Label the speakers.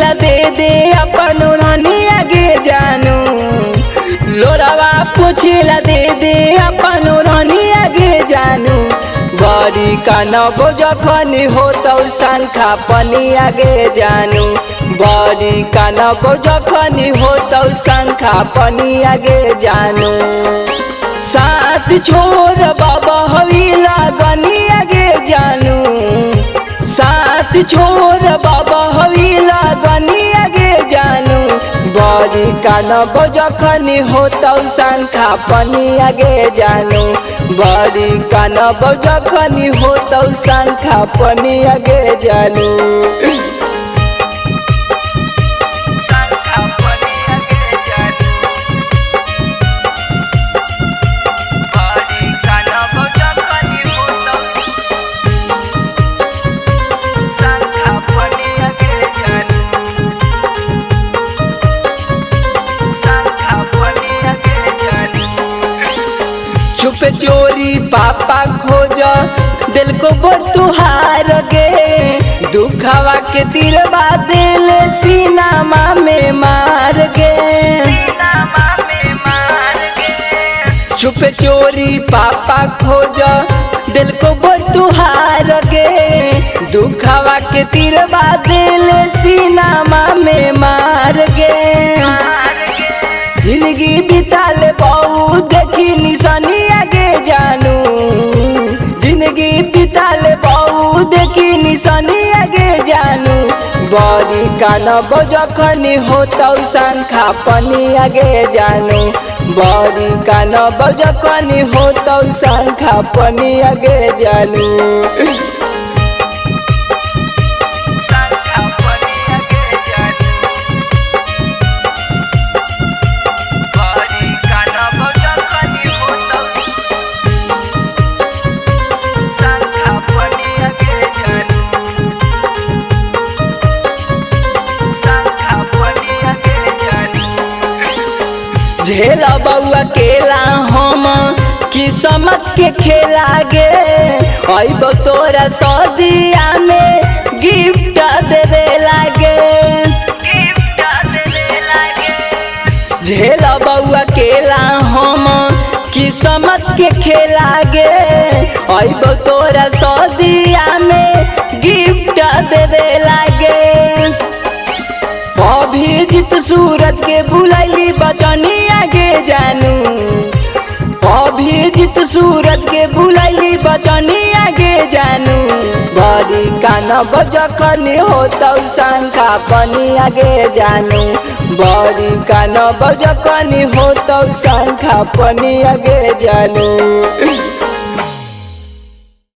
Speaker 1: पूछिला दे दे अपन ओढ़नी आगे जानू लोरावा पूछिला दे दे अपन ओढ़नी आगे जानू बड़ी कानब जखनी होतौ शंखा पनी आगे जानू बड़ी कानब जखनी होतौ शंखा पनी आगे जानू साथ छोड़ बाबा हवीला गनी आगे जानू साथ छोड़ बाबा हवीला गनी आगे जानू बड़ी कानब जखनी होतौ शंखा पनी आगे जानू बड़ी कानब जखनी होतौ शंखा पनी आगे जानू छुप चोरी पापा खोज दिल को तुहार गे दुखवा के तिरवा दिल सीनामा में मार गे छुप चोरी पापा खोज दिल को तुहार गे दुखवा के तिरवा दिल सीनामा में मार गे जिंदगी बिताले बहु देखी निशानी आगे जानू जिंदगी बिताले बहु देखी निशानी आगे जानू बड़ी कानब जखनी होतौ शंखा पनी आगे जानू बड़ी कानब जखनी होतौ शंखा पनी आगे जानू झेला बउआ केला हम किस्मत के खेला गे अब तोरा सदिया में गिफ्ट देवे लागे झेला बउआ केला हम किस्मत के खेला गे अब तोरा सदिया में गिफ्ट देवे लागे अभिजीत सूरज के बुलैली बचनी आगे जानू अभिजीत सूरज के बुलैली बचनी आगे जानू बड़ी कानब जखनी होतौ शंखा पनी आगे जानू बड़ी कानब जखनी होतौ शंखा पनी आगे जानू।